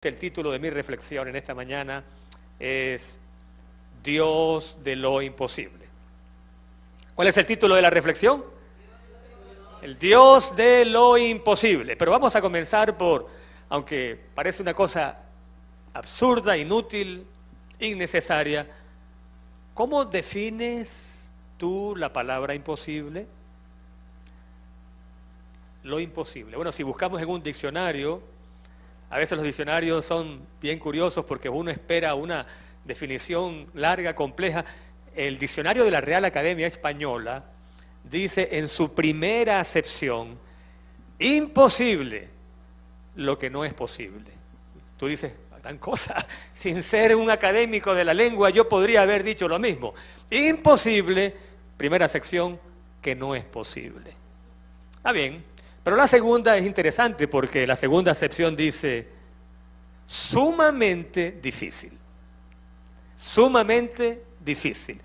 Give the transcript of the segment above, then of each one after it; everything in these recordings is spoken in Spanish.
El título de mi reflexión en esta mañana es Dios de lo imposible. ¿Cuál es el título de la reflexión? El Dios de lo imposible. Pero vamos a comenzar por, aunque parece una cosa absurda, inútil, innecesaria, ¿cómo defines tú la palabra imposible? Lo imposible. Bueno, si buscamos en un diccionario, a veces los diccionarios son bien curiosos porque uno espera una definición larga, compleja. El diccionario de la Real Academia Española dice en su primera acepción, imposible lo que no es posible. Tú dices, gran cosa, sin ser un académico de la lengua yo podría haber dicho lo mismo. Imposible, primera acepción, que no es posible. Está bien. Pero la segunda es interesante porque la segunda acepción dice sumamente difícil. Sumamente difícil.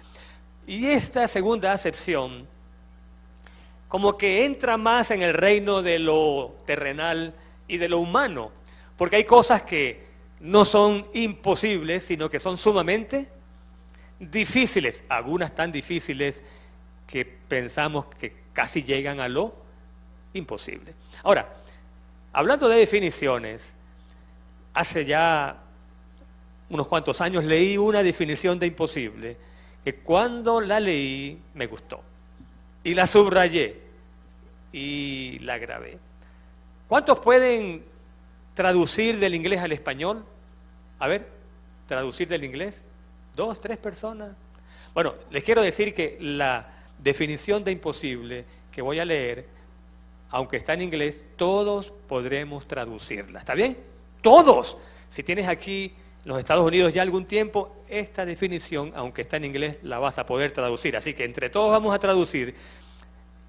Y esta segunda acepción como que entra más en el reino de lo terrenal y de lo humano. Porque hay cosas que no son imposibles, sino que son sumamente difíciles. Algunas tan difíciles que pensamos que casi llegan a lo imposible. Ahora, hablando de definiciones, hace ya unos cuantos años leí una definición de imposible que cuando la leí me gustó y la subrayé y la grabé. ¿Cuántos pueden traducir del inglés al español? A ver, traducir del inglés. 2, 3 personas. Bueno, les quiero decir que la definición de imposible que voy a leer, aunque está en inglés, todos podremos traducirla. ¿Está bien? Todos. Si tienes aquí en los Estados Unidos ya algún tiempo, esta definición, aunque está en inglés, la vas a poder traducir. Así que entre todos vamos a traducir.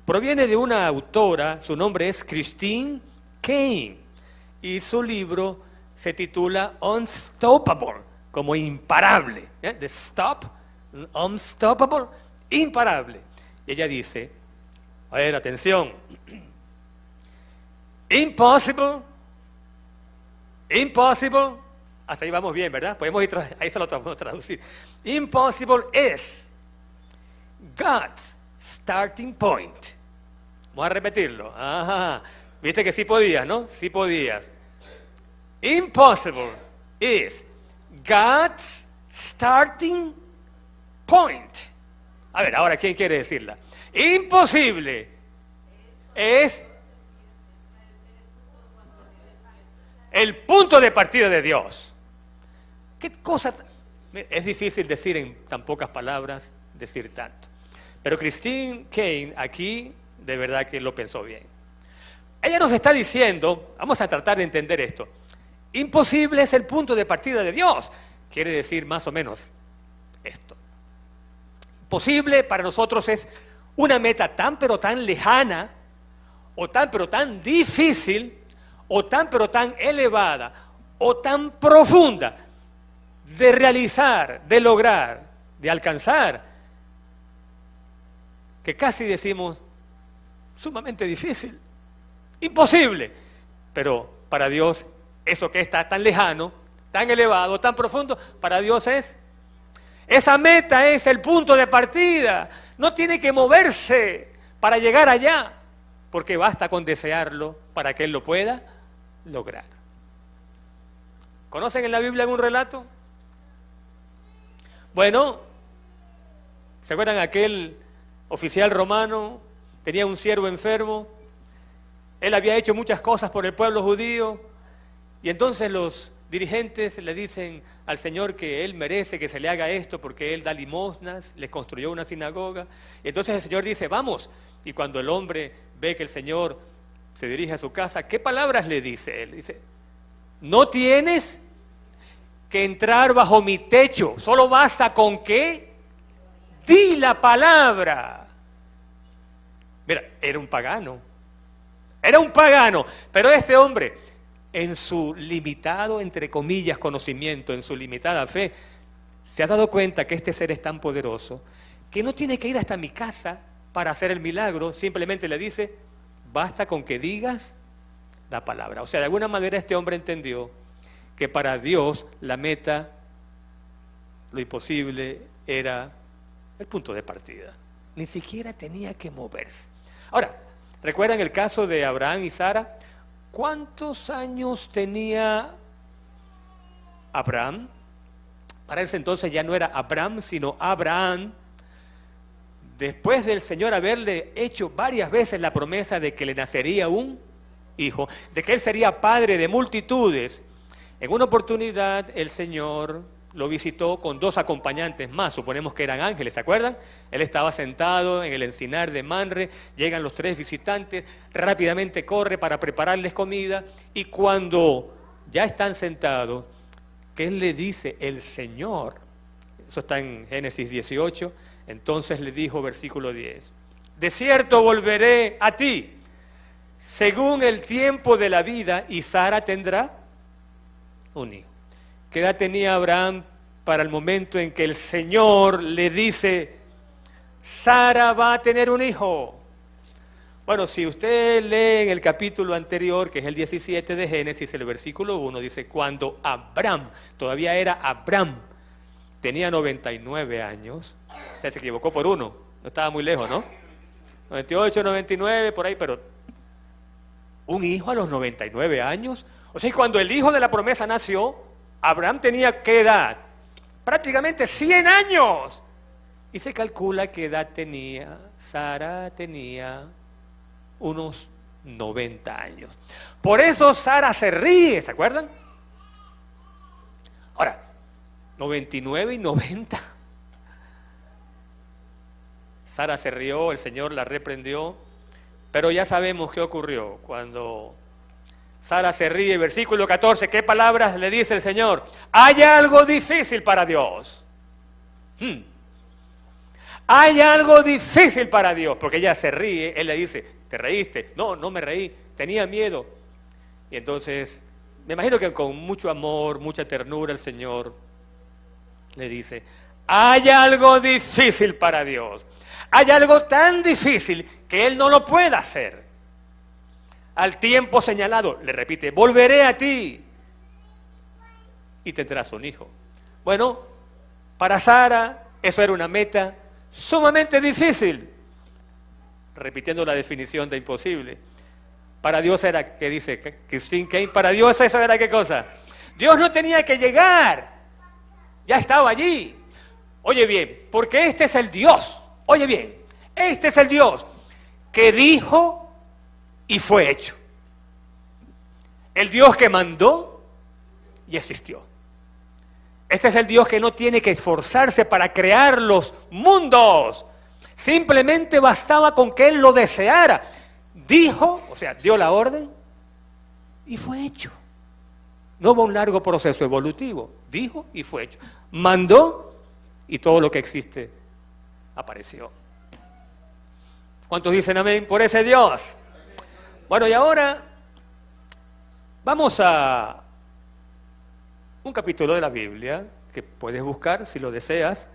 Proviene de una autora, su nombre es Christine Caine, y su libro se titula Unstoppable, como imparable. The stop, unstoppable, imparable. Y ella dice, a ver, atención, impossible, hasta ahí vamos bien, ¿verdad? Podemos ir, ahí se lo podemos traducir. Impossible is God's starting point. Vamos a repetirlo. Ajá. Viste que sí podías, ¿no? Sí podías. Impossible is God's starting point. A ver, ahora, ¿quién quiere decirla? Imposible es el punto de partida de Dios. ¿Qué cosa? Es difícil decir en tan pocas palabras, decir tanto. Pero Christine Caine aquí de verdad que lo pensó bien. Ella nos está diciendo, vamos a tratar de entender esto, imposible es el punto de partida de Dios. Quiere decir más o menos esto. Posible para nosotros es una meta tan pero tan lejana, o tan pero tan difícil, o tan pero tan elevada, o tan profunda de realizar, de lograr, de alcanzar, que casi decimos sumamente difícil, imposible. Pero para Dios eso que está tan lejano, tan elevado, tan profundo, para Dios es, esa meta es el punto de partida, no tiene que moverse para llegar allá, porque basta con desearlo para que Él lo pueda lograr. ¿Conocen en la Biblia algún relato? Bueno, ¿se acuerdan aquel oficial romano? Tenía un siervo enfermo, él había hecho muchas cosas por el pueblo judío, y entonces los dirigentes le dicen al Señor que él merece que se le haga esto porque él da limosnas, les construyó una sinagoga, y entonces el Señor dice, vamos, y cuando el hombre ve que el Señor se dirige a su casa, ¿qué palabras le dice él? Dice, no tienes que entrar bajo mi techo, solo basta con que di la palabra. Mira, era un pagano, pero este hombre, en su limitado, entre comillas, conocimiento, en su limitada fe, se ha dado cuenta que este ser es tan poderoso que no tiene que ir hasta mi casa para hacer el milagro, simplemente le dice, basta con que digas la palabra. O sea, de alguna manera este hombre entendió que para Dios la meta, lo imposible, era el punto de partida. Ni siquiera tenía que moverse. Ahora, ¿recuerdan el caso de Abraham y Sara? ¿Cuántos años tenía Abraham? Para ese entonces ya no era Abraham, sino Abraham. Después del Señor haberle hecho varias veces la promesa de que le nacería un hijo, de que él sería padre de multitudes, en una oportunidad el Señor lo visitó con 2 acompañantes más, suponemos que eran ángeles, ¿se acuerdan? Él estaba sentado en el encinar de Manre, llegan los 3 visitantes, rápidamente corre para prepararles comida, y cuando ya están sentados, ¿qué le dice el Señor? Eso está en Génesis 18, entonces le dijo, versículo 10, de cierto volveré a ti, según el tiempo de la vida, y Sara tendrá un hijo. ¿Qué edad tenía Abraham para el momento en que el Señor le dice, Sara va a tener un hijo? Bueno, si usted lee en el capítulo anterior, que es el 17 de Génesis, el versículo 1, dice, cuando Abraham, todavía era Abraham, tenía 99 años, o sea, se equivocó por 1, no estaba muy lejos, ¿no? 98, 99, por ahí, pero un hijo a los 99 años. O sea, cuando el hijo de la promesa nació, Abraham tenía ¿qué edad? Prácticamente 100 años. Y se calcula qué edad tenía. Sara tenía unos 90 años. Por eso Sara se ríe, ¿se acuerdan? Ahora, 99 y 90. Sara se rió, el Señor la reprendió, pero ya sabemos qué ocurrió cuando Sara se ríe. Versículo 14, ¿qué palabras le dice el Señor? Hay algo difícil para Dios. Hay algo difícil para Dios, porque ella se ríe, él le dice, ¿te reíste? No, no me reí, tenía miedo. Y entonces, me imagino que con mucho amor, mucha ternura, el Señor le dice, hay algo difícil para Dios. Hay algo tan difícil que Él no lo puede hacer. Al tiempo señalado, le repite, volveré a ti y tendrás un hijo. Bueno, para Sara eso era una meta sumamente difícil, repitiendo la definición de imposible. Para Dios era, ¿qué dice Christine Kane? Para Dios eso era ¿qué cosa? Dios no tenía que llegar, ya estaba allí. Oye bien, porque este es el Dios, oye bien, este es el Dios que dijo y fue hecho. El Dios que mandó y existió. Este es el Dios que no tiene que esforzarse para crear los mundos. Simplemente bastaba con que Él lo deseara. Dijo, o sea, dio la orden y fue hecho. No hubo un largo proceso evolutivo. Dijo y fue hecho. Mandó y todo lo que existe apareció. ¿Cuántos dicen amén por ese Dios? Bueno, y ahora vamos a un capítulo de la Biblia que puedes buscar si lo deseas,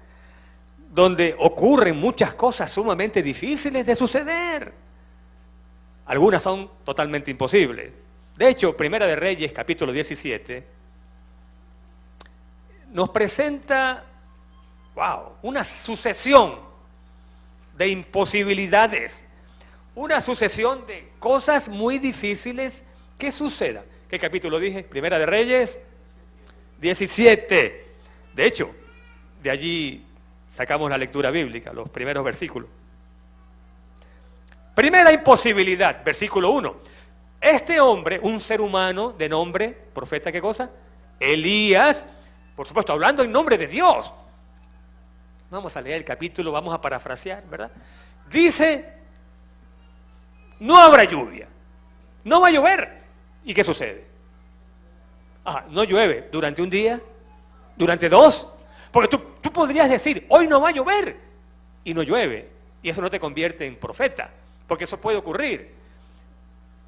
donde ocurren muchas cosas sumamente difíciles de suceder. Algunas son totalmente imposibles. De hecho, Primera de Reyes, capítulo 17, nos presenta, una sucesión de imposibilidades, una sucesión de cosas muy difíciles que sucedan. ¿Qué capítulo dije? Primera de Reyes 17. De hecho, de allí sacamos la lectura bíblica, los primeros versículos. Primera imposibilidad, versículo 1. Este hombre, un ser humano de nombre, profeta, ¿qué cosa? Elías, por supuesto, hablando en nombre de Dios. Vamos a leer el capítulo, vamos a parafrasear, ¿verdad? Dice, no habrá lluvia, no va a llover. ¿Y qué sucede? No llueve durante un día, durante 2, porque tú podrías decir, hoy no va a llover, y no llueve, y eso no te convierte en profeta, porque eso puede ocurrir.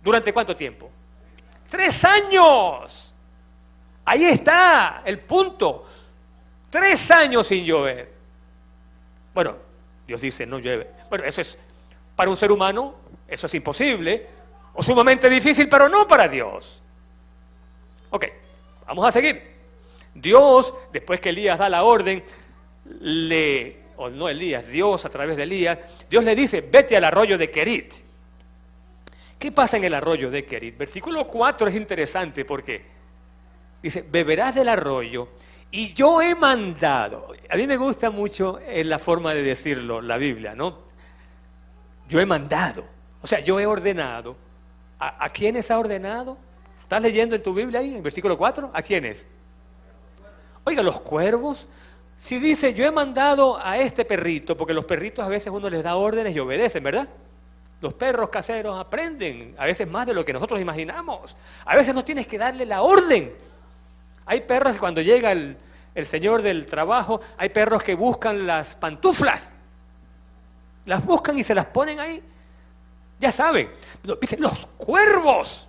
¿Durante cuánto tiempo? 3 años. Ahí está el punto. 3 años sin llover. Bueno, Dios dice, no llueve. Bueno, eso es, para un ser humano, eso es imposible, o sumamente difícil, pero no para Dios. Ok, Vamos a seguir. Dios, después que Elías da la orden, o no Elías, Dios a través de Elías, Dios le dice, vete al arroyo de Kerit. ¿Qué pasa en el arroyo de Kerit? Versículo 4 es interesante porque dice, beberás del arroyo y yo he mandado. A mí me gusta mucho la forma de decirlo, la Biblia, ¿no? Yo he mandado, o sea, yo he ordenado. ¿A quiénes ha ordenado? ¿Estás leyendo en tu Biblia ahí, en versículo 4? ¿A quiénes? Oiga, los cuervos. Si dice, yo he mandado a este perrito, porque los perritos a veces uno les da órdenes y obedecen, ¿verdad? Los perros caseros aprenden, a veces más de lo que nosotros imaginamos. A veces no tienes que darle la orden. Hay perros que cuando llega el señor del trabajo, hay perros que buscan las pantuflas. Las buscan y se las ponen ahí. Ya saben. Dicen, los cuervos.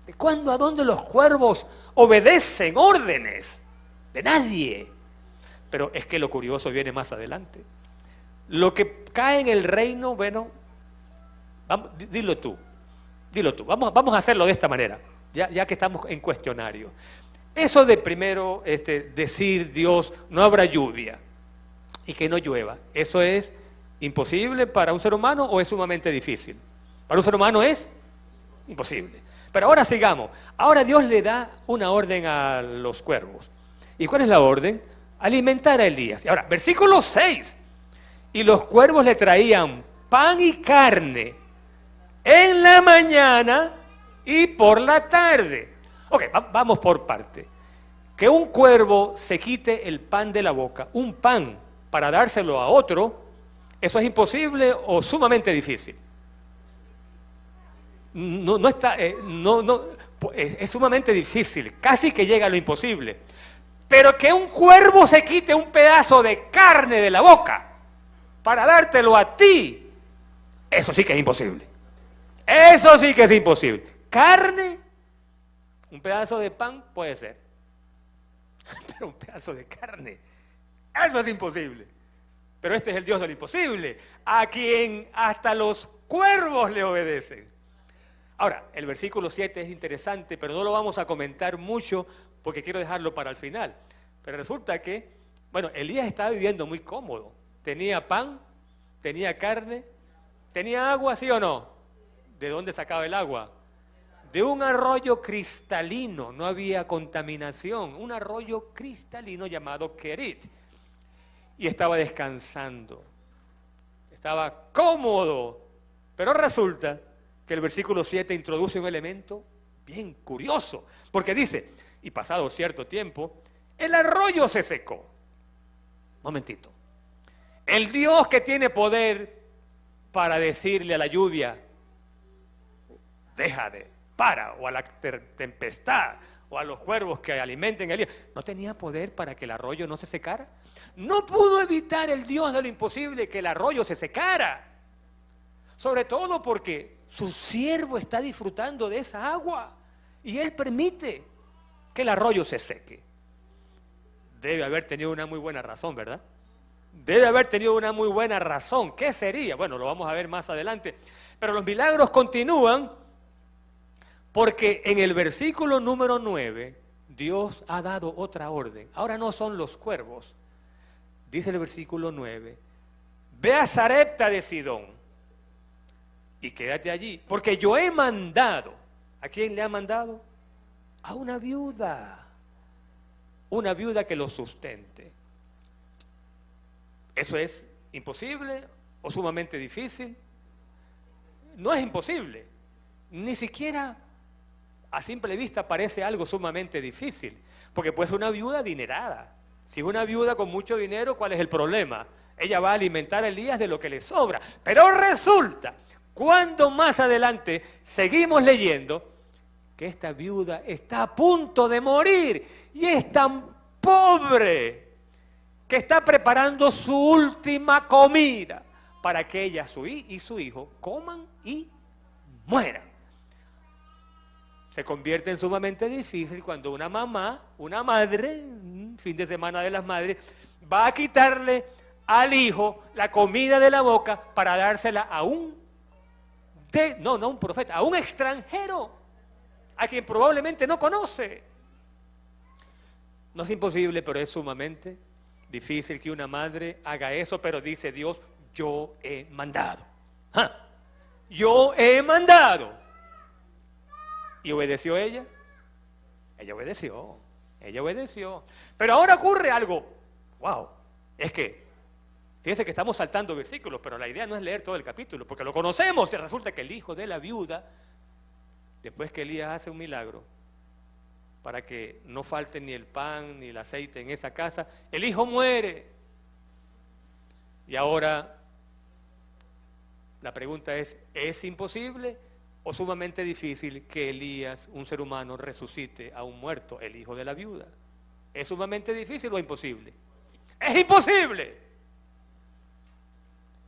¿De cuándo a dónde los cuervos obedecen órdenes? De nadie. Pero es que lo curioso viene más adelante. Lo que cae en el reino, bueno, dilo tú. Vamos a hacerlo de esta manera, ya que estamos en cuestionario. Eso de primero decir Dios, no habrá lluvia y que no llueva, ¿eso es imposible para un ser humano o es sumamente difícil? Para un ser humano es imposible. Pero ahora sigamos. Ahora Dios le da una orden a los cuervos. ¿Y cuál es la orden? Alimentar a Elías. Y ahora, versículo 6. Y los cuervos le traían pan y carne en la mañana y por la tarde. Ok, vamos por parte. Que un cuervo se quite el pan de la boca, un pan, para dárselo a otro, ¿eso es imposible o sumamente difícil? Es sumamente difícil, casi que llega a lo imposible. Pero que un cuervo se quite un pedazo de carne de la boca para dártelo a ti, eso sí que es imposible. Eso sí que es imposible. Carne, un pedazo de pan puede ser. Pero un pedazo de carne, eso es imposible. Pero este es el Dios del imposible, a quien hasta los cuervos le obedecen. Ahora, el versículo 7 es interesante, pero no lo vamos a comentar mucho porque quiero dejarlo para el final. Pero resulta que, bueno, Elías estaba viviendo muy cómodo. Tenía pan, tenía carne, tenía agua, ¿sí o no? ¿De dónde sacaba el agua? De un arroyo cristalino, no había contaminación. Un arroyo cristalino llamado Kerit. Y estaba descansando. Estaba cómodo. Pero resulta que el versículo 7 introduce un elemento bien curioso, porque dice, y pasado cierto tiempo, el arroyo se secó. Momentito. El Dios que tiene poder para decirle a la lluvia, déjate, para, o a la tempestad, o a los cuervos que alimenten el día, ¿no tenía poder para que el arroyo no se secara? No pudo evitar el Dios de lo imposible que el arroyo se secara. Sobre todo porque su siervo está disfrutando de esa agua y él permite que el arroyo se seque. Debe haber tenido una muy buena razón, ¿verdad? Debe haber tenido una muy buena razón. ¿Qué sería? Bueno, lo vamos a ver más adelante. Pero los milagros continúan porque en el versículo número 9 Dios ha dado otra orden. Ahora no son los cuervos. Dice el versículo 9, ve a Sarepta de Sidón y quédate allí, porque yo he mandado. ¿A quién le ha mandado? A una viuda que lo sustente. ¿Eso es imposible o sumamente difícil? No es imposible, ni siquiera a simple vista parece algo sumamente difícil, porque puede ser una viuda adinerada. Si es una viuda con mucho dinero, ¿cuál es el problema? Ella va a alimentar a Elías de lo que le sobra. Pero resulta, cuando más adelante seguimos leyendo, que esta viuda está a punto de morir y es tan pobre que está preparando su última comida para que ella y su hijo coman y mueran. Se convierte en sumamente difícil cuando una mamá, una madre, fin de semana de las madres, va a quitarle al hijo la comida de la boca para dársela a un profeta, a un extranjero, a quien probablemente no conoce. No es imposible, pero es sumamente difícil que una madre haga eso, pero dice Dios, yo he mandado. ¡Ja! Yo he mandado. ¿Y obedeció ella? Ella obedeció, ella obedeció. Pero ahora ocurre algo, wow, es que, fíjense que estamos saltando versículos, pero la idea no es leer todo el capítulo, porque lo conocemos, y resulta que el hijo de la viuda, después que Elías hace un milagro, para que no falte ni el pan ni el aceite en esa casa, el hijo muere. Y ahora la pregunta ¿es imposible o sumamente difícil que Elías, un ser humano, resucite a un muerto, el hijo de la viuda? ¿Es sumamente difícil o imposible? ¡Es imposible!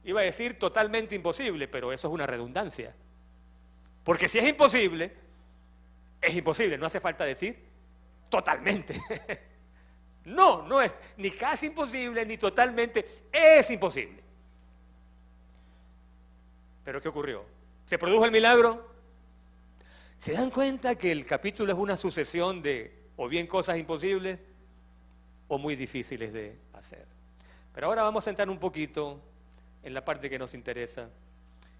Iba a decir totalmente imposible, pero eso es una redundancia. Porque si es imposible, no hace falta decir totalmente. No es ni casi imposible, ni totalmente, es imposible. ¿Pero qué ocurrió? ¿Se produjo el milagro? ¿Se dan cuenta que el capítulo es una sucesión de o bien cosas imposibles o muy difíciles de hacer? Pero ahora vamos a entrar un poquito en la parte que nos interesa,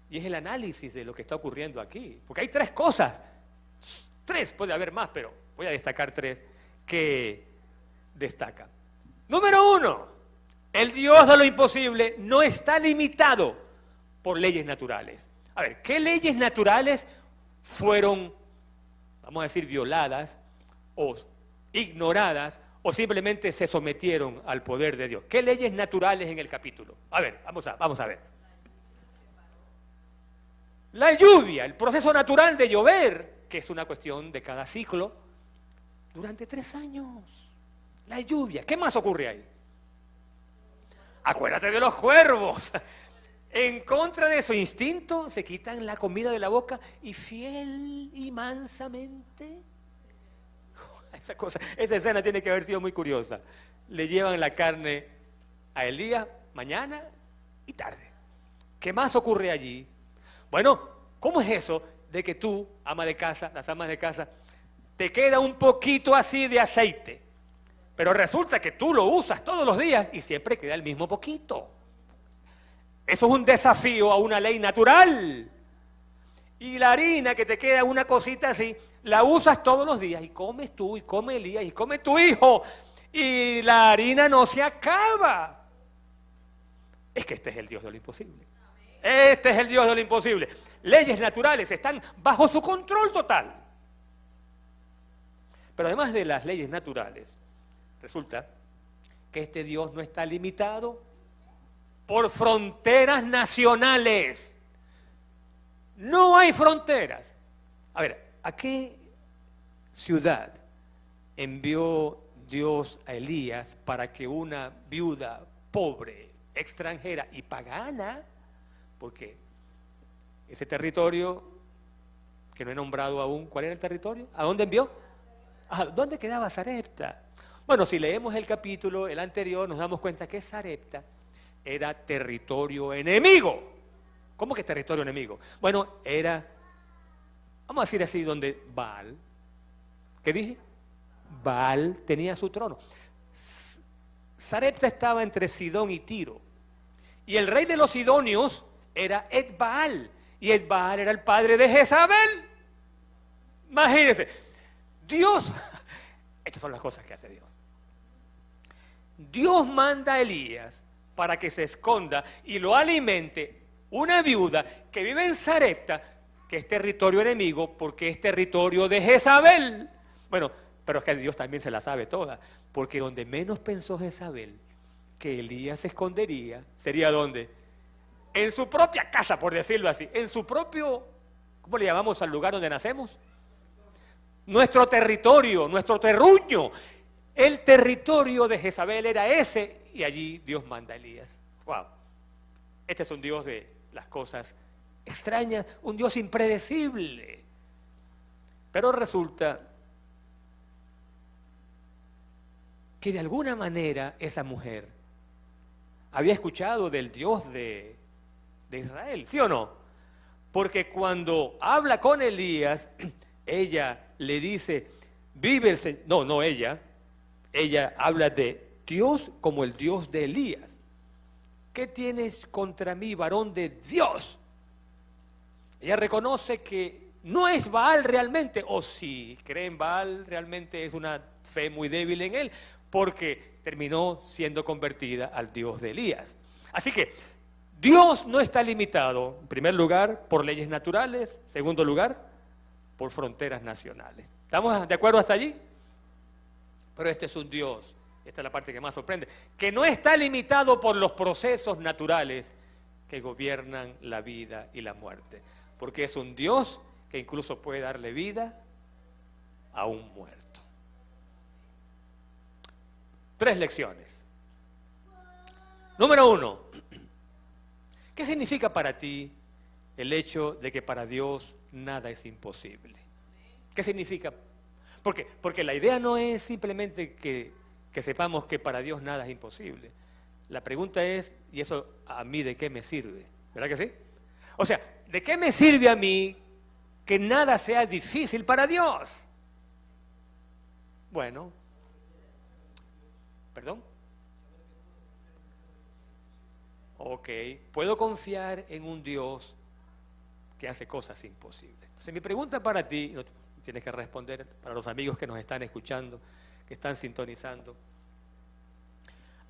y es el análisis de lo que está ocurriendo aquí. Porque hay tres cosas, tres, puede haber más, pero voy a destacar tres que destacan. Número uno, el Dios de lo imposible no está limitado por leyes naturales. A ver, ¿qué leyes naturales fueron, vamos a decir, violadas o ignoradas o simplemente se sometieron al poder de Dios? ¿Qué leyes naturales en el capítulo? A ver, vamos a ver. La lluvia, el proceso natural de llover, que es una cuestión de cada ciclo, durante 3 años. La lluvia, ¿qué más ocurre ahí? Acuérdate de los cuervos. En contra de su instinto, se quitan la comida de la boca y fiel y mansamente. Esa escena tiene que haber sido muy curiosa. Le llevan la carne a Elías mañana y tarde. ¿Qué más ocurre allí? Bueno, ¿cómo es eso de que tú, ama de casa, las amas de casa, te queda un poquito así de aceite, pero resulta que tú lo usas todos los días y siempre queda el mismo poquito? Eso es un desafío a una ley natural. Y la harina que te queda una cosita así, la usas todos los días y comes tú, y come Elías, y come tu hijo, y la harina no se acaba. Es que este es el Dios de lo imposible. Este es el Dios de lo imposible. Leyes naturales están bajo su control total. Pero además de las leyes naturales, resulta que este Dios no está limitado por fronteras nacionales. No hay fronteras. A ver, ¿a qué ciudad envió Dios a Elías para que una viuda pobre, extranjera y pagana, porque ese territorio que no he nombrado aún, ¿cuál era el territorio? ¿A dónde envió? ¿A dónde quedaba Sarepta? Bueno, si leemos el capítulo, el anterior, nos damos cuenta que Sarepta era territorio enemigo. ¿Cómo que territorio enemigo? Bueno, era, vamos a decir así, donde Baal, ¿qué dije? Baal tenía su trono. Sarepta estaba entre Sidón y Tiro. Y el rey de los sidonios era Etbaal. Y Etbaal era el padre de Jezabel. Imagínense, Dios, estas son las cosas que hace Dios. Dios manda a Elías para que se esconda y lo alimente una viuda que vive en Sarepta, que es territorio enemigo porque es territorio de Jezabel. Bueno, pero es que Dios también se la sabe toda, porque donde menos pensó Jezabel que Elías se escondería, ¿sería dónde? En su propia casa, por decirlo así, en su propio, ¿cómo le llamamos al lugar donde nacemos? Nuestro territorio, nuestro terruño. El territorio de Jezabel era ese, y allí Dios manda a Elías. ¡Wow! Este es un Dios de las cosas extrañas, un Dios impredecible. Pero resulta que de alguna manera esa mujer había escuchado del Dios de Israel, ¿sí o no? Porque cuando habla con Elías, ella le dice, vive el Señor, no ella, ella habla de Dios como el Dios de Elías. ¿Qué tienes contra mí, varón de Dios? Ella reconoce que no es Baal realmente, o si cree en Baal, realmente es una fe muy débil en él, porque terminó siendo convertida al Dios de Elías. Así que Dios no está limitado, en primer lugar, por leyes naturales, en segundo lugar, por fronteras nacionales. ¿Estamos de acuerdo hasta allí? Pero este es un Dios, esta es la parte que más sorprende, que no está limitado por los procesos naturales que gobiernan la vida y la muerte, porque es un Dios que incluso puede darle vida a un muerto. 3 lecciones. Número 1, ¿qué significa para ti el hecho de que para Dios nada es imposible? ¿Qué significa? Porque la idea no es simplemente que sepamos que para Dios nada es imposible. La pregunta es, ¿y eso a mí de qué me sirve? ¿Verdad que sí? O sea, ¿de qué me sirve a mí que nada sea difícil para Dios? Bueno, ¿perdón? Ok, puedo confiar en un Dios que hace cosas imposibles. Entonces mi pregunta para ti, no tienes que responder, para los amigos que nos están escuchando, que están sintonizando,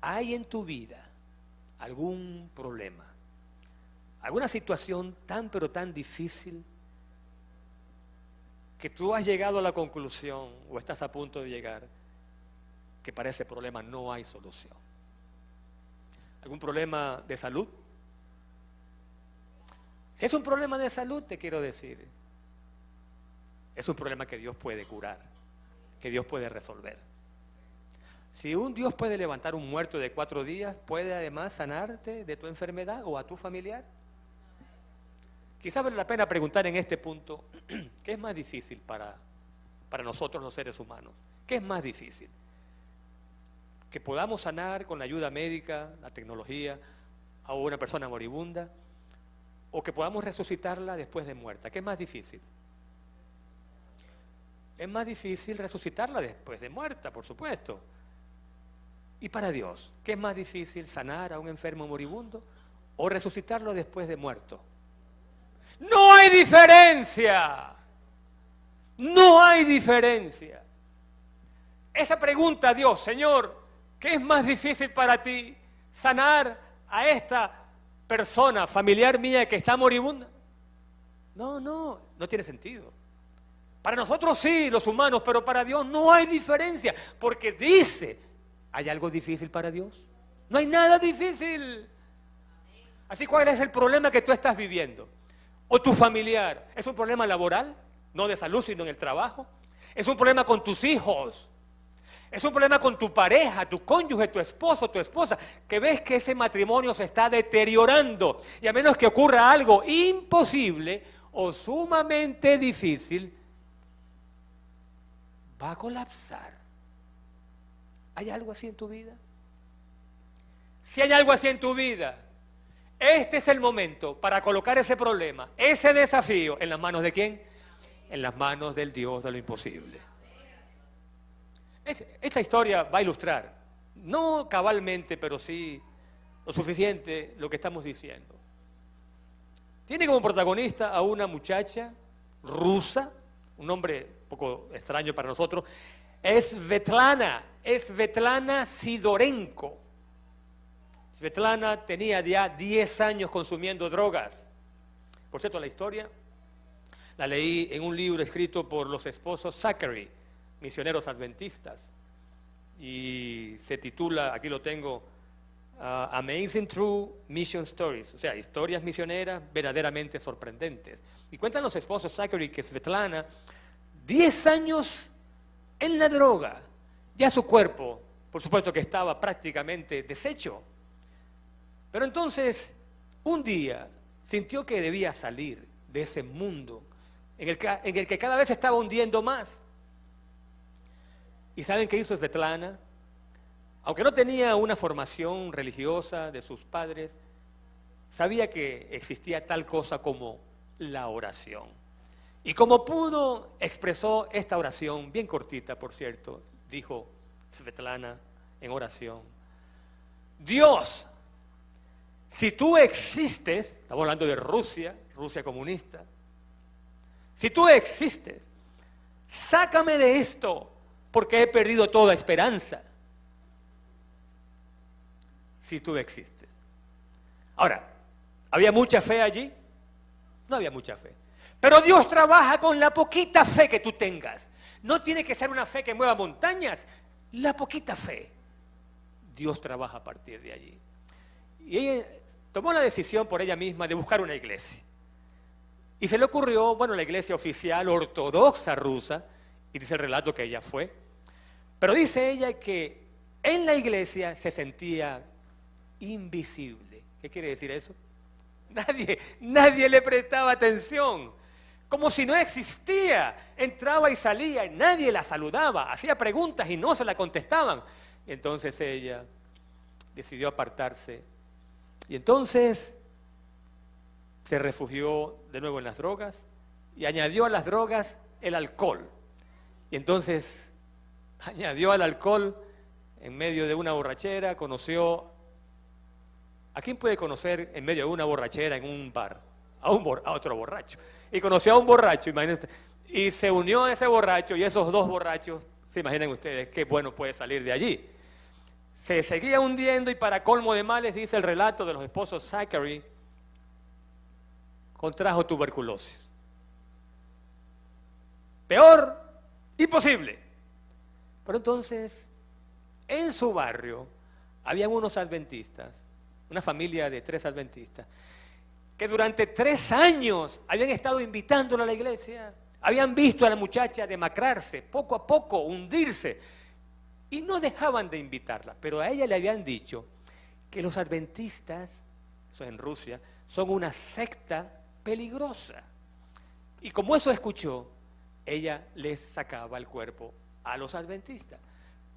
¿hay en tu vida algún problema, alguna situación tan pero tan difícil que tú has llegado a la conclusión o estás a punto de llegar que para ese problema no hay solución? ¿Algún problema de salud? Si es un problema de salud, te quiero decir, es un problema que Dios puede curar, que Dios puede resolver. Si un Dios puede levantar un muerto de 4 días, ¿puede además sanarte de tu enfermedad o a tu familiar? Quizá vale la pena preguntar en este punto, ¿qué es más difícil para nosotros los seres humanos? ¿Qué es más difícil? ¿Que podamos sanar con la ayuda médica, la tecnología, a una persona moribunda? ¿O que podamos resucitarla después de muerta? ¿Qué es más difícil? Es más difícil resucitarla después de muerta, por supuesto. Y para Dios, ¿qué es más difícil, sanar a un enfermo moribundo o resucitarlo después de muerto? ¡No hay diferencia! ¡No hay diferencia! Esa pregunta a Dios, Señor, ¿qué es más difícil para ti, sanar a esta persona familiar mía que está moribunda? No tiene sentido. Para nosotros sí, los humanos, pero para Dios no hay diferencia, porque dice, ¿hay algo difícil para Dios? No hay nada difícil. Así, ¿cuál es el problema que tú estás viviendo? ¿O tu familiar? ¿Es un problema laboral? No de salud, sino en el trabajo. ¿Es un problema con tus hijos? ¿Es un problema con tu pareja, tu cónyuge, tu esposo, tu esposa? Que ves que ese matrimonio se está deteriorando y a menos que ocurra algo imposible o sumamente difícil, va a colapsar. ¿Hay algo así en tu vida? Si hay algo así en tu vida, este es el momento para colocar ese problema, ese desafío, ¿en las manos de quién? En las manos del Dios de lo imposible. Esta historia va a ilustrar, no cabalmente, pero sí lo suficiente lo que estamos diciendo. Tiene como protagonista a una muchacha rusa, un nombre un poco extraño para nosotros, es Svetlana Sidorenko. Svetlana tenía ya 10 años consumiendo drogas. Por cierto, la historia la leí en un libro escrito por los esposos Zachary, misioneros adventistas, y se titula, aquí lo tengo, Amazing True Mission Stories, o sea, historias misioneras verdaderamente sorprendentes. Y cuentan los esposos Zachary que Svetlana, 10 años en la droga, ya su cuerpo, por supuesto que estaba prácticamente deshecho. Pero entonces, un día, sintió que debía salir de ese mundo en el que cada vez se estaba hundiendo más. ¿Y saben qué hizo Svetlana? Aunque no tenía una formación religiosa de sus padres, sabía que existía tal cosa como la oración. Y como pudo, expresó esta oración, bien cortita, por cierto. Dijo, Svetlana en oración: Dios, si tú existes, estamos hablando de Rusia, Rusia comunista, si tú existes, sácame de esto, porque he perdido toda esperanza. Si tú existes. Ahora, ¿había mucha fe allí? No había mucha fe. Pero Dios trabaja con la poquita fe que tú tengas. No tiene que ser una fe que mueva montañas. La poquita fe. Dios trabaja a partir de allí. Y ella tomó la decisión por ella misma de buscar una iglesia. Y se le ocurrió, bueno, la iglesia oficial ortodoxa rusa, y dice el relato que ella fue. Pero dice ella que en la iglesia se sentía invisible. ¿Qué quiere decir eso? Nadie le prestaba atención. Como si no existía. Entraba y salía y nadie la saludaba. Hacía preguntas y no se la contestaban. Y entonces ella decidió apartarse. Y entonces se refugió de nuevo en las drogas y añadió a las drogas el alcohol. Y entonces añadió al alcohol en medio de una borrachera, conoció... ¿A quién puede conocer en medio de una borrachera en un bar? A otro borracho. Y conoció a un borracho, imagínense. Y se unió a ese borracho y esos dos borrachos, se imaginan ustedes qué bueno puede salir de allí. Se seguía hundiendo y para colmo de males, dice el relato de los esposos Zachary, contrajo tuberculosis. Peor, imposible. Pero entonces, en su barrio, habían unos adventistas, una familia de 3 adventistas, que durante 3 años habían estado invitándola a la iglesia, habían visto a la muchacha demacrarse, poco a poco hundirse, y no dejaban de invitarla, pero a ella le habían dicho que los adventistas, eso es en Rusia, son una secta peligrosa. Y como eso escuchó, ella les sacaba el cuerpo a los adventistas.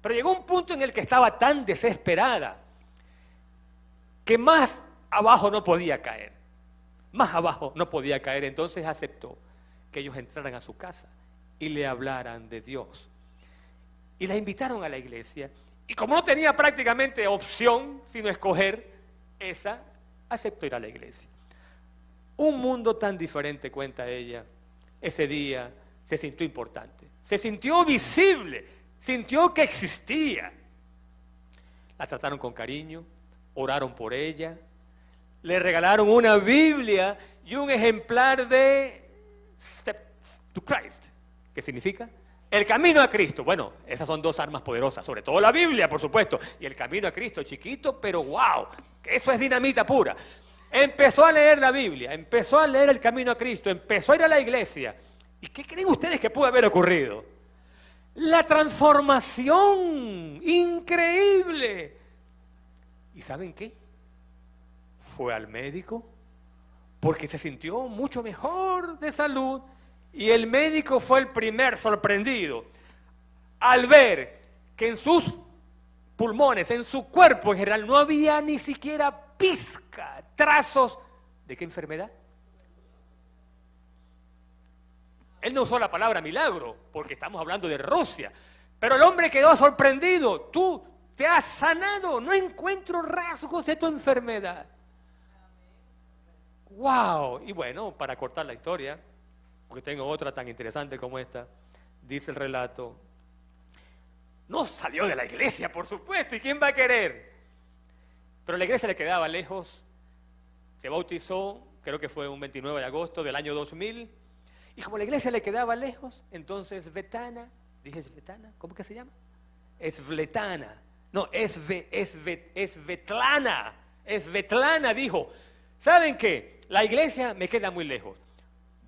Pero llegó un punto en el que estaba tan desesperada que más abajo no podía caer. Más abajo no podía caer. Entonces aceptó que ellos entraran a su casa y le hablaran de Dios. Y la invitaron a la iglesia. Y como no tenía prácticamente opción sino escoger esa, aceptó ir a la iglesia. Un mundo tan diferente, cuenta ella, ese día se sintió importante. Se sintió visible. Sintió que existía. La trataron con cariño. Oraron por ella, le regalaron una Biblia y un ejemplar de Steps to Christ, que significa el camino a Cristo. Bueno, esas son 2 armas poderosas, sobre todo la Biblia, por supuesto, y el camino a Cristo, chiquito, pero wow, que eso es dinamita pura. Empezó a leer la Biblia, empezó a leer el camino a Cristo, empezó a ir a la iglesia. ¿Y qué creen ustedes que pudo haber ocurrido? La transformación increíble. ¿Y saben qué? Fue al médico porque se sintió mucho mejor de salud y el médico fue el primer sorprendido al ver que en sus pulmones, en su cuerpo en general, no había ni siquiera pizca, trazos de qué enfermedad. Él no usó la palabra milagro porque estamos hablando de Rusia, pero el hombre quedó sorprendido. Tú te has sanado, no encuentro rasgos de tu enfermedad. ¡Wow! Y bueno, para cortar la historia, porque tengo otra tan interesante como esta, dice el relato, no salió de la iglesia, por supuesto, ¿y quién va a querer? Pero la iglesia le quedaba lejos, se bautizó, creo que fue un 29 de agosto del año 2000, y como la iglesia le quedaba lejos, entonces Svetlana, ¿dije Svetlana? ¿Cómo que se llama? Svetlana. No, Svetlana dijo, ¿saben qué? La iglesia me queda muy lejos.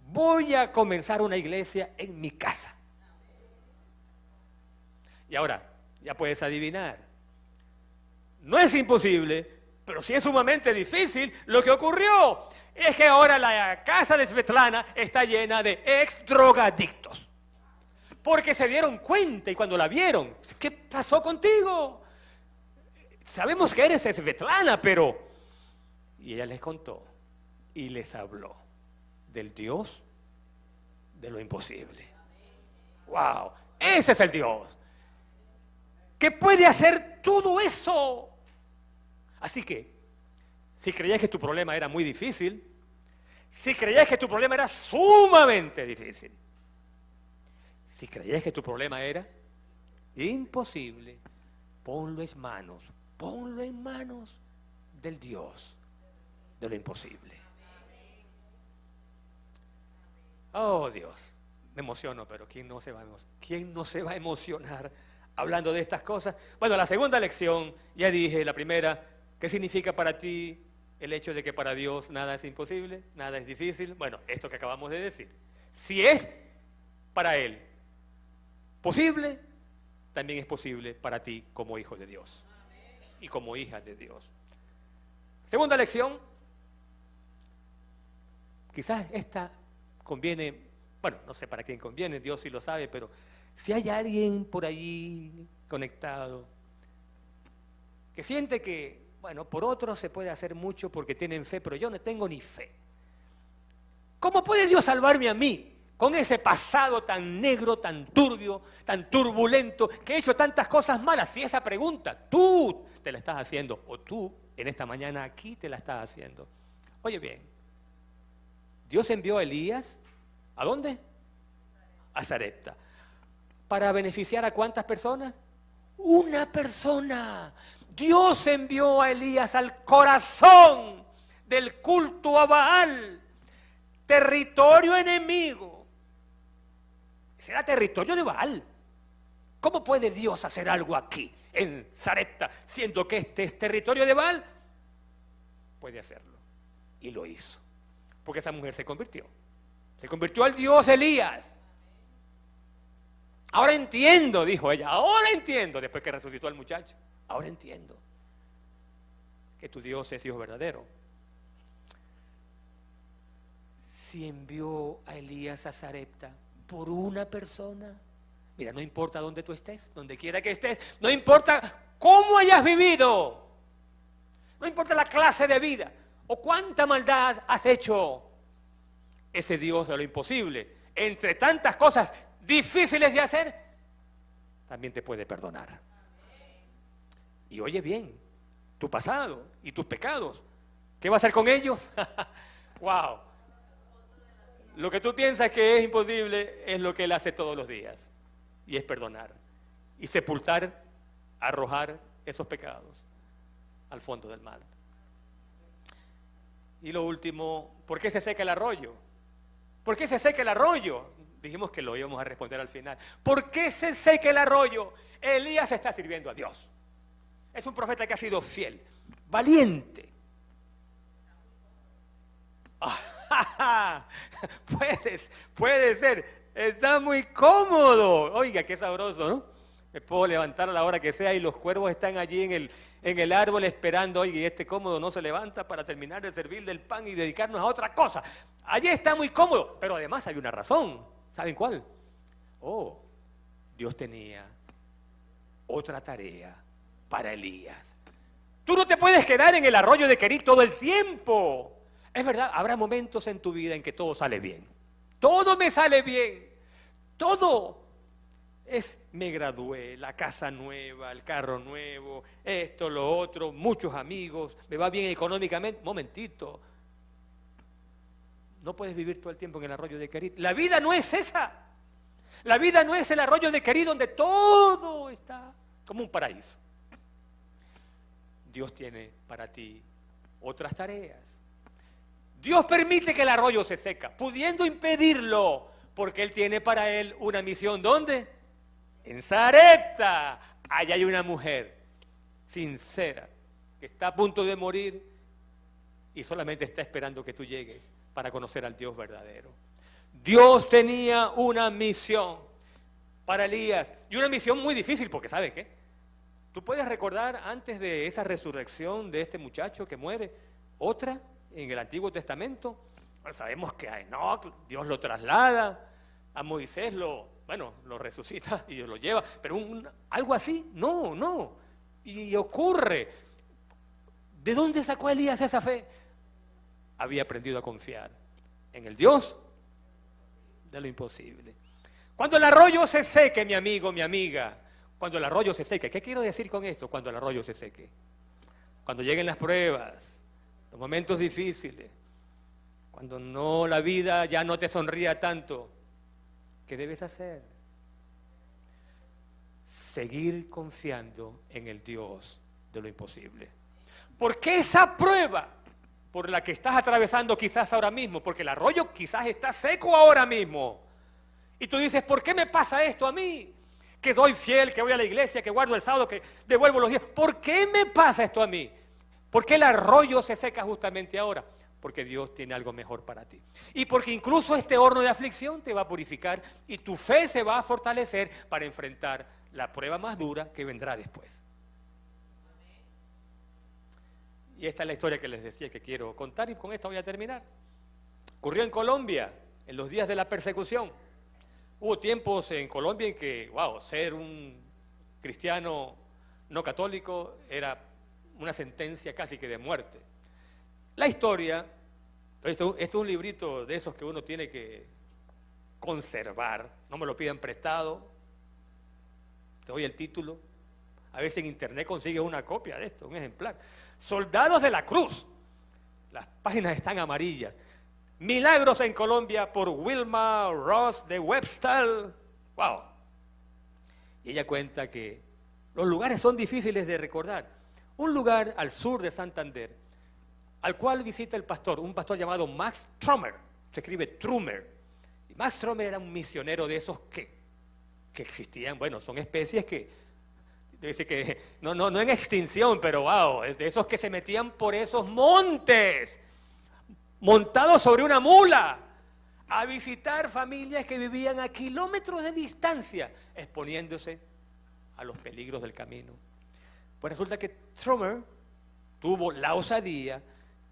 Voy a comenzar una iglesia en mi casa. Y ahora, ya puedes adivinar. No es imposible, pero sí es sumamente difícil. Lo que ocurrió es que ahora la casa de Svetlana está llena de ex drogadictos. Porque se dieron cuenta y cuando la vieron, ¿qué pasó contigo? Sabemos que eres Svetlana, pero... Y ella les contó y les habló del Dios de lo imposible. ¡Wow! Ese es el Dios que puede hacer todo eso. Así que, si creías que tu problema era muy difícil, si creías que tu problema era sumamente difícil, si creías que tu problema era imposible, ponlo en manos del Dios de lo imposible. Oh Dios, me emociono, pero ¿quién no se va a emocionar hablando de estas cosas? Bueno, la segunda lección, ya dije, la primera, ¿qué significa para ti el hecho de que para Dios nada es imposible, nada es difícil? Bueno, esto que acabamos de decir. Si es para Él posible, también es posible para ti como hijo de Dios y como hija de Dios. Segunda lección, quizás esta conviene, bueno, no sé para quién conviene, Dios sí lo sabe, pero si hay alguien por ahí conectado que siente que, bueno, por otros se puede hacer mucho porque tienen fe, pero yo no tengo ni fe. ¿Cómo puede Dios salvarme a mí con ese pasado tan negro, tan turbio, tan turbulento, que he hecho tantas cosas malas? Si esa pregunta tú te la estás haciendo, o tú en esta mañana aquí te la estás haciendo. Oye bien, Dios envió a Elías, ¿a dónde? A Sarepta. ¿Para beneficiar a cuántas personas? Una persona. Dios envió a Elías al corazón del culto a Baal, territorio enemigo. Será territorio de Baal. ¿Cómo puede Dios hacer algo aquí, en Sarepta, siendo que este es territorio de Baal? Puede hacerlo. Y lo hizo. Porque esa mujer se convirtió. Se convirtió al Dios Elías. Ahora entiendo, dijo ella. Ahora entiendo, después que resucitó al muchacho. Ahora entiendo que tu Dios es Dios verdadero. Si envió a Elías a Sarepta por una persona, mira, no importa dónde tú estés, donde quiera que estés, no importa cómo hayas vivido, no importa la clase de vida o cuánta maldad has hecho, ese Dios de lo imposible, entre tantas cosas difíciles de hacer, también te puede perdonar. Y oye bien, tu pasado y tus pecados, ¿qué va a hacer con ellos? ¡Wow! Lo que tú piensas que es imposible es lo que Él hace todos los días, y es perdonar y sepultar, arrojar esos pecados al fondo del mar. Y lo último, ¿por qué se seca el arroyo? ¿Por qué se seca el arroyo? Dijimos que lo íbamos a responder al final. ¿Por qué se seca el arroyo? Elías está sirviendo a Dios. Es un profeta que ha sido fiel, valiente. Puede ser, está muy cómodo. Oiga, qué sabroso, ¿no? Me puedo levantar a la hora que sea y los cuervos están allí en el árbol esperando. Oiga, y este cómodo no se levanta para terminar de servirle el pan y dedicarnos a otra cosa. Allí está muy cómodo, pero además hay una razón. ¿Saben cuál? Oh, Dios tenía otra tarea para Elías. Tú no te puedes quedar en el arroyo de Querit todo el tiempo. Es verdad, habrá momentos en tu vida en que todo sale bien. Todo me sale bien. Todo me gradué, la casa nueva, el carro nuevo, esto, lo otro, muchos amigos, me va bien económicamente. Momentito. No puedes vivir todo el tiempo en el arroyo de Querit. La vida no es esa. La vida no es el arroyo de Querit donde todo está como un paraíso. Dios tiene para ti otras tareas. Dios permite que el arroyo se seca, pudiendo impedirlo, porque Él tiene para él una misión. ¿Dónde? En Sarepta. Allá hay una mujer sincera que está a punto de morir y solamente está esperando que tú llegues para conocer al Dios verdadero. Dios tenía una misión para Elías, y una misión muy difícil, porque ¿sabe qué? Tú puedes recordar antes de esa resurrección de este muchacho que muere, otra en el Antiguo Testamento. Bueno, sabemos que a Enoc Dios lo traslada, a Moisés lo resucita y lo lleva, pero algo así, no. Y ocurre. ¿De dónde sacó Elías esa fe? Había aprendido a confiar en el Dios de lo imposible. Cuando el arroyo se seque, mi amigo, mi amiga, cuando el arroyo se seque. ¿Qué quiero decir con esto? Cuando el arroyo se seque. Cuando lleguen las pruebas, los momentos difíciles, cuando no, la vida ya no te sonría tanto, ¿qué debes hacer? Seguir confiando en el Dios de lo imposible. Porque esa prueba por la que estás atravesando quizás ahora mismo, porque el arroyo quizás está seco ahora mismo, y tú dices, ¿por qué me pasa esto a mí? Que doy fiel, que voy a la iglesia, que guardo el sábado, que devuelvo los días. ¿Por qué me pasa esto a mí? ¿Por qué el arroyo se seca justamente ahora? Porque Dios tiene algo mejor para ti. Y porque incluso este horno de aflicción te va a purificar y tu fe se va a fortalecer para enfrentar la prueba más dura que vendrá después. Y esta es la historia que les decía que quiero contar y con esta voy a terminar. Ocurrió en Colombia, en los días de la persecución. Hubo tiempos en Colombia en que, wow, ser un cristiano no católico era una sentencia casi que de muerte. La historia, esto es un librito de esos que uno tiene que conservar, no me lo pidan prestado, te doy el título, a veces en internet consigues una copia de esto, un ejemplar. Soldados de la Cruz, las páginas están amarillas. Milagros en Colombia por Wilma Ross de Webster. Wow. Y ella cuenta que los lugares son difíciles de recordar. Un lugar al sur de Santander, al cual visita el pastor, un pastor llamado Max Trummer, se escribe Trummer. Y Max Trummer era un misionero de esos que existían, bueno, son especies que, dice que no en extinción, pero wow, es de esos que se metían por esos montes, montados sobre una mula, a visitar familias que vivían a kilómetros de distancia, exponiéndose a los peligros del camino. Pues resulta que Trummer tuvo la osadía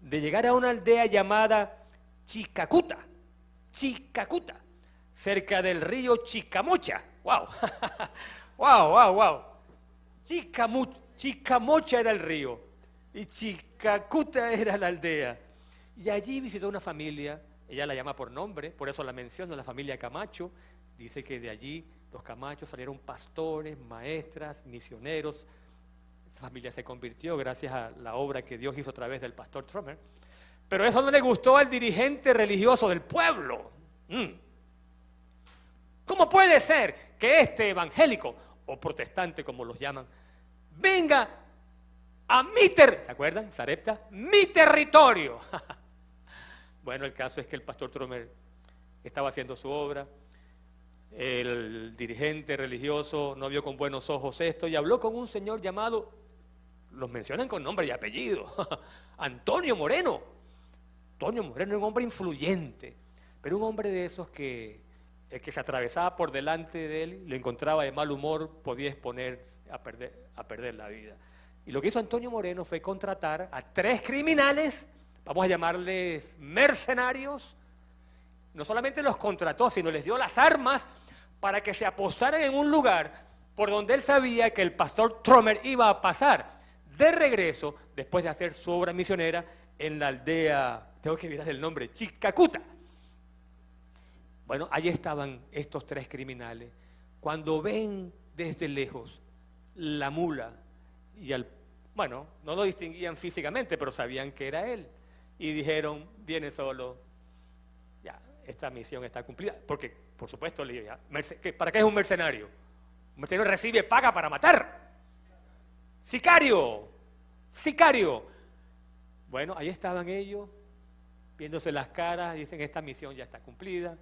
de llegar a una aldea llamada Chicacuta, cerca del río Chicamocha. ¡Wow! ¡Wow! Chicamocha era el río y Chicacuta era la aldea. Y allí visitó una familia, ella la llama por nombre, por eso la menciona, la familia Camacho. Dice que de allí los Camachos salieron pastores, maestras, misioneros. Esa familia se convirtió gracias a la obra que Dios hizo a través del pastor Trummer. Pero eso no le gustó al dirigente religioso del pueblo. ¿Cómo puede ser que este evangélico, o protestante como los llaman, venga a ¿se acuerdan? Sarepta, mi territorio. Bueno, el caso es que el pastor Trummer estaba haciendo su obra. El dirigente religioso no vio con buenos ojos esto y habló con un señor llamado, los mencionan con nombre y apellido, Antonio Moreno. Antonio Moreno era un hombre influyente, pero un hombre de esos que el que se atravesaba por delante de él, lo encontraba de mal humor, podía exponerse a perder la vida. Y lo que hizo Antonio Moreno fue contratar a 3 criminales, vamos a llamarles mercenarios. No solamente los contrató, sino les dio las armas para que se apostaran en un lugar por donde él sabía que el pastor Trummer iba a pasar de regreso después de hacer su obra misionera en la aldea, tengo que olvidar el nombre, Chicacuta. Bueno, allí estaban estos 3 criminales. Cuando ven desde lejos la mula y bueno, no lo distinguían físicamente, pero sabían que era él. Y dijeron, viene solo, ya, esta misión está cumplida. Porque, por supuesto, ¿para qué es un mercenario? Un mercenario recibe paga para matar. Sicario. Bueno, ahí estaban ellos, viéndose las caras, dicen, esta misión ya está cumplida,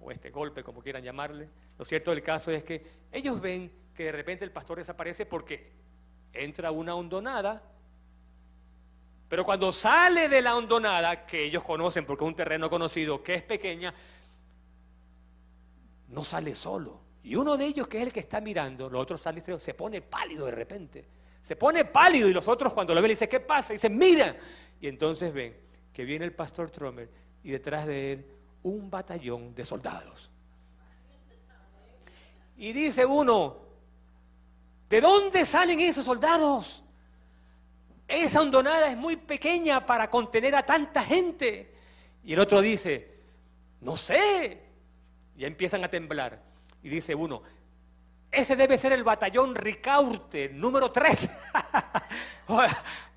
o este golpe, como quieran llamarle. Lo cierto del caso es que ellos ven que de repente el pastor desaparece porque entra una hondonada, pero cuando sale de la hondonada, que ellos conocen porque es un terreno conocido, que es pequeña, no sale solo. Y uno de ellos, que es el que está mirando, los otros salen, se pone pálido de repente. Se pone pálido y los otros cuando lo ven le dicen, ¿qué pasa? Y dicen, mira. Y entonces ven que viene el pastor Trummer y detrás de él un batallón de soldados. Y dice uno, ¿de dónde salen esos soldados? Esa hondonada es muy pequeña para contener a tanta gente. Y el otro dice, no sé. Y empiezan a temblar. Y dice uno, ese debe ser el batallón Ricaurte, número 3.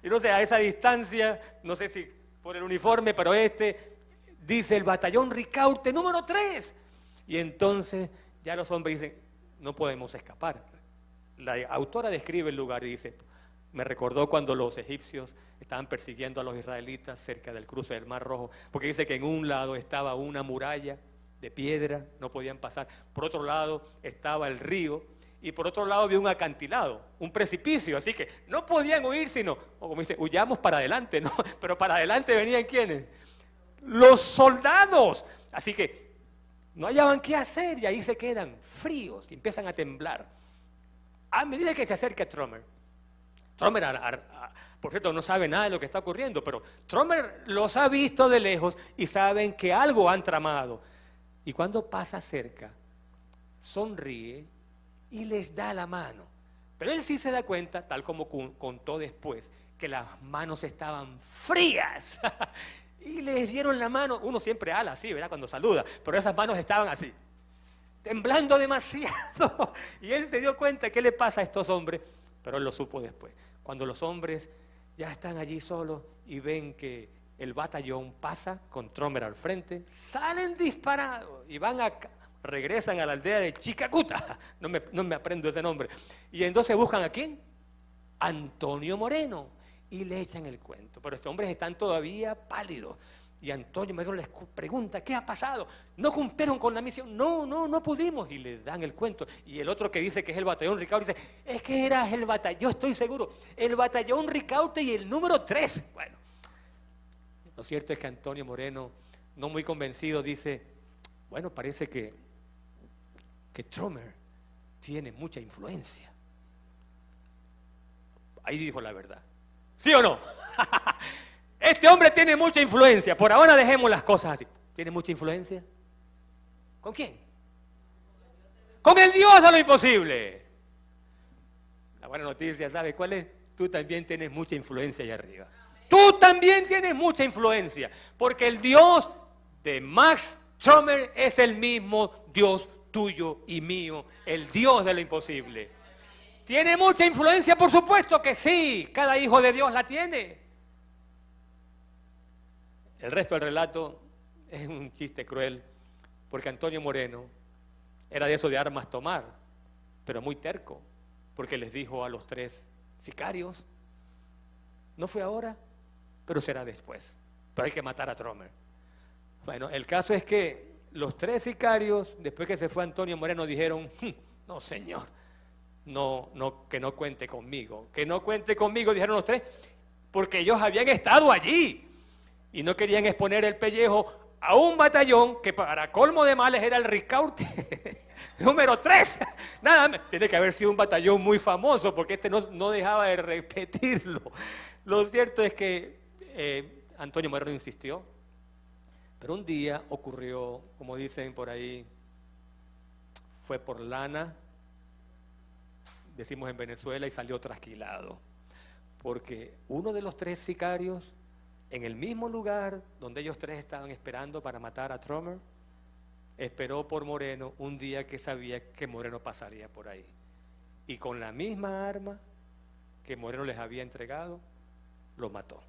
Yo no sé, a esa distancia, no sé si por el uniforme, pero dice el batallón Ricaurte, número 3. Y entonces ya los hombres dicen, no podemos escapar. La autora describe el lugar y dice, me recordó cuando los egipcios estaban persiguiendo a los israelitas cerca del cruce del Mar Rojo, porque dice que en un lado estaba una muralla de piedra, no podían pasar. Por otro lado estaba el río y por otro lado había un acantilado, un precipicio, así que no podían huir sino, o como dice, huyamos para adelante, ¿no? Pero para adelante venían ¿quiénes? Los soldados. Así que no hallaban qué hacer y ahí se quedan fríos y empiezan a temblar. A medida que se acerca Trommer, por cierto, no sabe nada de lo que está ocurriendo, pero Trommer los ha visto de lejos y saben que algo han tramado. Y cuando pasa cerca, sonríe y les da la mano. Pero él sí se da cuenta, tal como contó después, que las manos estaban frías. Y les dieron la mano. Uno siempre ala así, ¿verdad? Cuando saluda. Pero esas manos estaban así, temblando demasiado. Y él se dio cuenta qué le pasa a estos hombres. Pero él lo supo después. Cuando los hombres ya están allí solos y ven que el batallón pasa con Trommer al frente, salen disparados y regresan a la aldea de Chicacuta. No me aprendo ese nombre. Y entonces buscan ¿a quién? Antonio Moreno. Y le echan el cuento. Pero estos hombres están todavía pálidos. Y Antonio Moreno les pregunta, ¿qué ha pasado? ¿No cumplieron con la misión? No pudimos. Y le dan el cuento. Y el otro que dice que es el batallón Ricaurte dice, es que era el batallón, yo estoy seguro, el batallón Ricaurte y el número 3. Bueno, lo cierto es que Antonio Moreno, no muy convencido, dice, bueno, parece que Trommer tiene mucha influencia. Ahí dijo la verdad. ¿Sí o no? Este hombre tiene mucha influencia. Por ahora dejemos las cosas así. ¿Tiene mucha influencia? ¿Con quién? Con el Dios de lo imposible. La buena noticia, ¿sabes cuál es? Tú también tienes mucha influencia allá arriba. Tú también tienes mucha influencia. Porque el Dios de Max Trommer es el mismo Dios tuyo y mío. El Dios de lo imposible. ¿Tiene mucha influencia? Por supuesto que sí. Cada hijo de Dios la tiene. El resto del relato es un chiste cruel, porque Antonio Moreno era de eso de armas tomar, pero muy terco, porque les dijo a los 3 sicarios, no fue ahora, pero será después, pero hay que matar a Trommer. Bueno, el caso es que los 3 sicarios, después que se fue Antonio Moreno, dijeron, no señor, que no cuente conmigo, dijeron los 3, porque ellos habían estado allí. Y no querían exponer el pellejo a un batallón que para colmo de males era el Ricaurte número 3. Nada más, tiene que haber sido un batallón muy famoso porque no dejaba de repetirlo. Lo cierto es que Antonio Moreno insistió, pero un día ocurrió, como dicen por ahí, fue por lana, decimos en Venezuela, y salió trasquilado. Porque uno de los 3 sicarios, en el mismo lugar donde ellos 3 estaban esperando para matar a Trommer, esperó por Moreno un día que sabía que Moreno pasaría por ahí. Y con la misma arma que Moreno les había entregado, lo mató.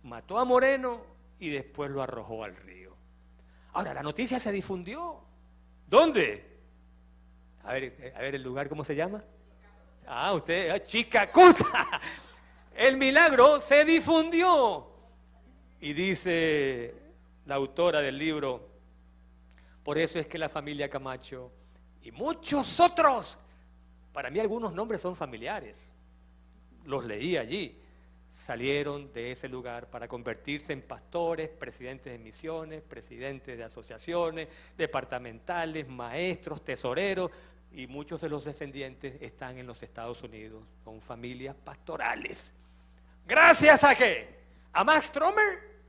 Mató a Moreno y después lo arrojó al río. Ahora, la noticia se difundió. ¿Dónde? A ver el lugar, ¿cómo se llama? Chicacuta. El milagro se difundió. Y dice la autora del libro, por eso es que la familia Camacho y muchos otros, para mí algunos nombres son familiares, los leí allí, salieron de ese lugar para convertirse en pastores, presidentes de misiones, presidentes de asociaciones, departamentales, maestros, tesoreros, y muchos de los descendientes están en los Estados Unidos con familias pastorales. ¿Gracias a qué? ¿A Max Trommer?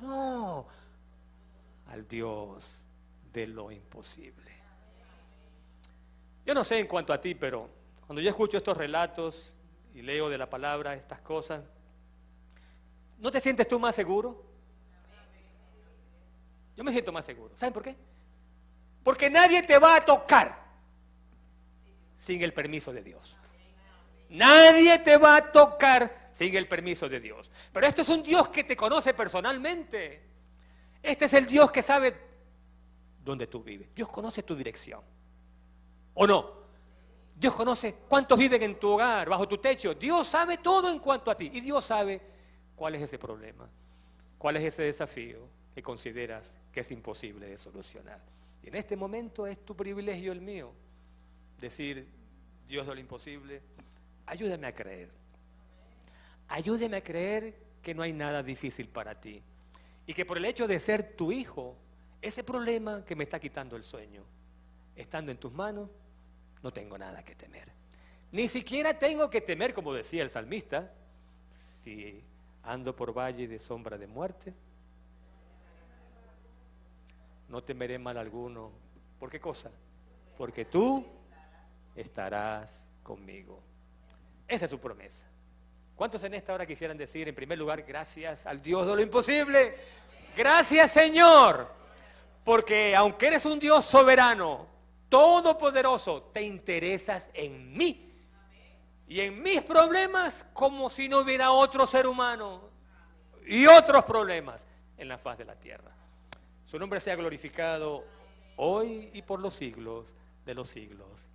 No, al Dios de lo imposible. Yo no sé en cuanto a ti, pero cuando yo escucho estos relatos y leo de la palabra estas cosas, ¿no te sientes tú más seguro? Yo me siento más seguro. ¿Saben por qué? Porque nadie te va a tocar. sin el permiso de Dios. Nadie te va a tocar sin el permiso de Dios. Pero este es un Dios que te conoce personalmente. Este es el Dios que sabe dónde tú vives. Dios conoce tu dirección. ¿O no? Dios conoce cuántos viven en tu hogar, bajo tu techo. Dios sabe todo en cuanto a ti. Y Dios sabe cuál es ese problema, cuál es ese desafío que consideras que es imposible de solucionar. Y en este momento es tu privilegio el mío. Decir, Dios de lo imposible, ayúdame a creer. Ayúdame a creer que no hay nada difícil para ti. Y que por el hecho de ser tu hijo, ese problema que me está quitando el sueño, estando en tus manos, no tengo nada que temer. Ni siquiera tengo que temer, como decía el salmista, si ando por valle de sombra de muerte, no temeré mal alguno. ¿Por qué cosa? Porque tú estarás conmigo. Esa es su promesa. ¿Cuántos en esta hora quisieran decir, en primer lugar, gracias al Dios de lo imposible? Gracias, Señor, porque aunque eres un Dios soberano, todopoderoso, te interesas en mí y en mis problemas como si no hubiera otro ser humano y otros problemas en la faz de la tierra. Su nombre sea glorificado hoy y por los siglos de los siglos.